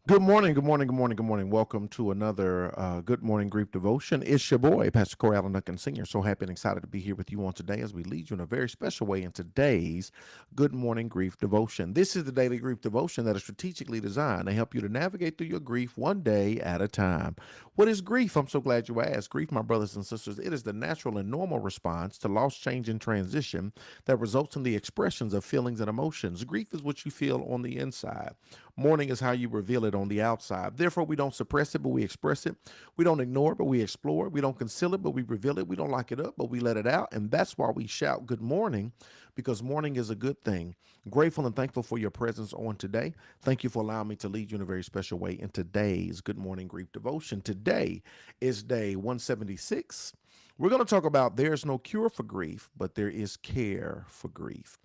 Good morning, good morning, good morning, good morning. Welcome to another Good Morning Grief Devotion. It's your boy, Pastor Corey Allen Duncan Sr. So happy and excited to be here with you on today as we lead you in a very special way in today's Good Morning Grief Devotion. This is the daily grief devotion that is strategically designed to help you to navigate through your grief one day at a time. What is grief? I'm so glad you asked. Grief, my brothers and sisters, it is the natural and normal response to loss, change, and transition that results in the expressions of feelings and emotions. Grief is what you feel on the inside. Mourning is how you reveal it on the outside. Therefore, we don't suppress it, but we express it. We don't ignore it, but we explore it. We don't conceal it, but we reveal it. We don't lock it up, but we let it out. And that's why we shout good morning, because morning is a good thing. Grateful and thankful for your presence on today. Thank you for allowing me to lead you in a very special way in today's Good Morning Grief Devotion. Today is day 176. We're going to talk about there's no cure for grief, but there is care for grief.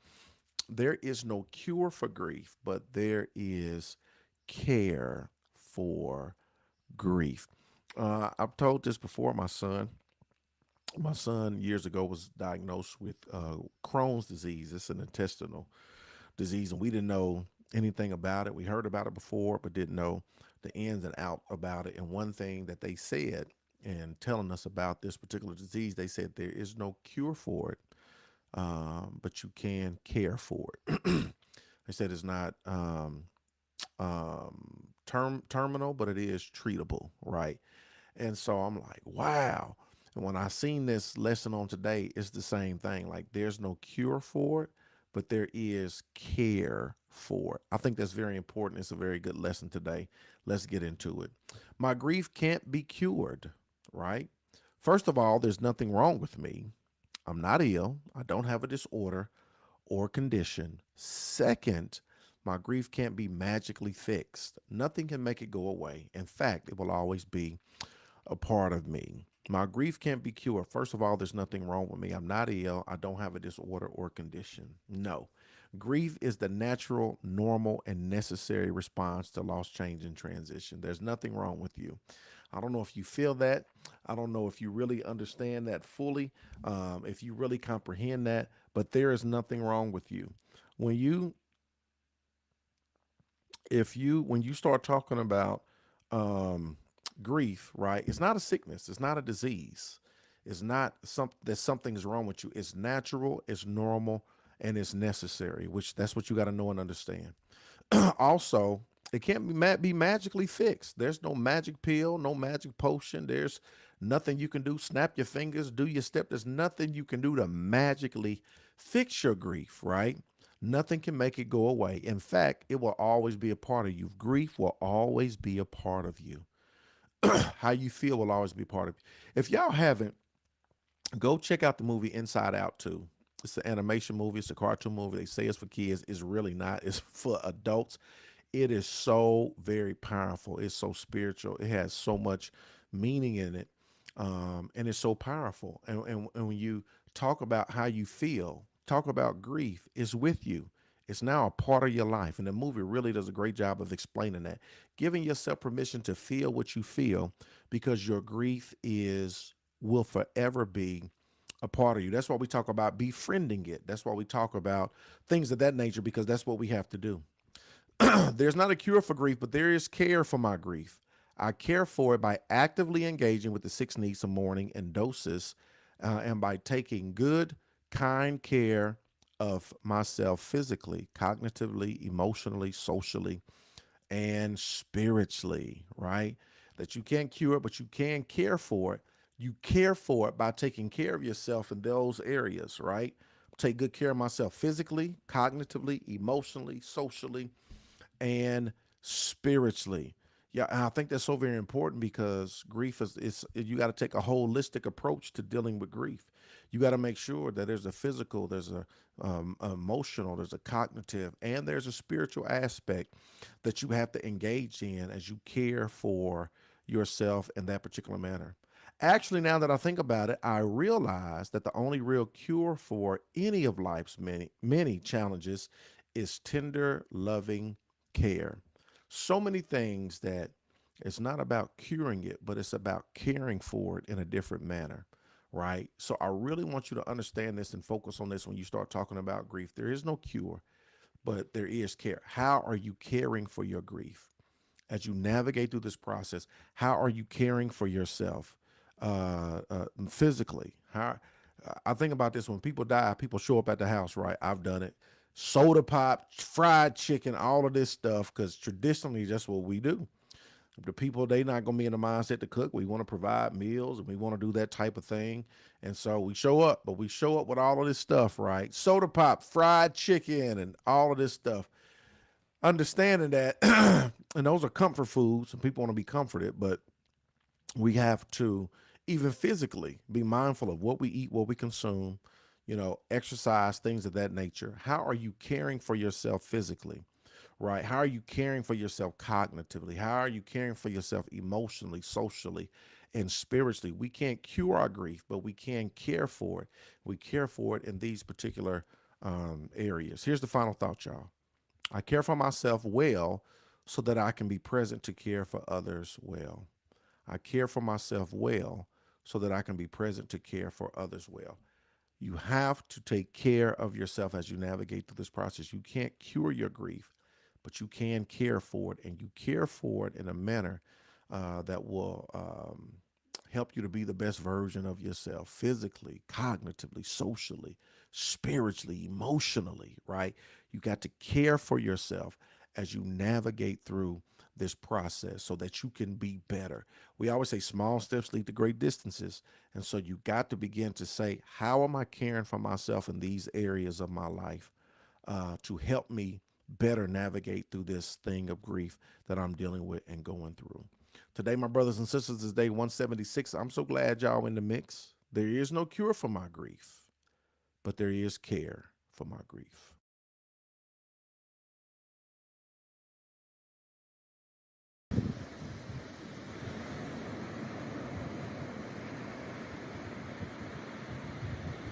There is no cure for grief, but there is care for grief. I've told this before. My son years ago was diagnosed with Crohn's disease. It's an intestinal disease, and we didn't know anything about it. We heard about it before, but didn't know the ins and out about it. And one thing that they said in telling us about this particular disease, they said there is no cure for it, but you can care for it. They said it's not terminal, but it is treatable, right? And so I'm like, wow. And when I seen this lesson on today, it's the same thing. Like there's no cure for it, but there is care for it. I think that's very important. It's a very good lesson today. Let's get into it. My grief can't be cured, right? First of all, there's nothing wrong with me. I'm not ill. I don't have a disorder or condition. Second, my grief can't be magically fixed. Nothing can make it go away. In fact, it will always be a part of me. My grief can't be cured. First of all, there's nothing wrong with me. I'm not ill. I don't have a disorder or condition. No. Grief is the natural, normal, and necessary response to loss, change, and transition. There's nothing wrong with you. I don't know if you feel that. I don't know if you really understand that fully, if you really comprehend that, but there is nothing wrong with you. When you when you start talking about um, grief, right? It's not a sickness. It's not a disease. It's not that something is wrong with you. It's natural. It's normal, and it's necessary. Which that's what you got to know and understand. Also, it can't be magically fixed. There's no magic pill, no magic potion. There's nothing you can do. Snap your fingers, do your step. There's nothing you can do to magically fix your grief, right? Nothing can make it go away. In fact, it will always be a part of you. Grief will always be a part of you. How you feel will always be a part of you. If y'all haven't, go check out the movie Inside Out 2. It's an animation movie, it's a cartoon movie. They say it's for kids. It's really not, it's for adults. It is so very powerful. It's so spiritual. It has so much meaning in it. And it's so powerful. And when you talk about how you feel, talk about grief, it's with you. It's now a part of your life. And the movie really does a great job of explaining that, giving yourself permission to feel what you feel because your grief is will forever be a part of you. That's why we talk about befriending it. That's why we talk about things of that nature because that's what we have to do. There's not a cure for grief, but there is care for my grief. I care for it by actively engaging with the six needs of mourning and doses, and by taking good, kind care of myself physically, cognitively, emotionally, socially, and spiritually, right? That you can't cure it, but you can care for it. You care for it by taking care of yourself in those areas, right? Take good care of myself physically, cognitively, emotionally, socially, and spiritually. Yeah, and I think that's so very important because grief is you got to take a holistic approach to dealing with grief. You got to make sure that there's a physical, there's a emotional, there's a cognitive, and there's a spiritual aspect that you have to engage in as you care for yourself in that particular manner. Actually, now that I think about it, I realize that the only real cure for any of life's many challenges is tender, loving care. So many things that it's not about curing it, but it's about caring for it in a different manner, right? So I really want you to understand this and focus on this when you start talking about grief. There is no cure, but there is care. How are you caring for your grief? as you navigate through this process, how are you caring for yourself physically? How I think about this: when people die, people show up at the house, right? I've done it. Soda pop, fried chicken, all of this stuff, because traditionally that's what we do. The people, they not gonna be in the mindset to cook. We want to provide meals and we want to do that type of thing. And so we show up, but we show up with all of this stuff, right? Soda pop, fried chicken, and all of this stuff. Understanding that, and those are comfort foods, and people want to be comforted, but we have to, even physically, be mindful of what we eat, what we consume, exercise, things of that nature. How are you caring for yourself physically? Right? How are you caring for yourself cognitively? How are you caring for yourself emotionally, socially, and spiritually? We can't cure our grief, but we can care for it. We care for it in these particular areas. Here's the final thought, y'all. I care for myself well so that I can be present to care for others well. I care for myself well so that I can be present to care for others well. You have to take care of yourself as you navigate through this process. You can't cure your grief, but you can care for it, and you care for it in a manner that will help you to be the best version of yourself physically, cognitively, socially, spiritually, emotionally, right? You got to care for yourself as you navigate through this process so that you can be better. We always say small steps lead to great distances. And so you got to begin to say, how am I caring for myself in these areas of my life to help me better navigate through this thing of grief that I'm dealing with and going through? Today, my brothers and sisters, is day 176. I'm so glad y'all in the mix. There is no cure for my grief, but there is care for my grief.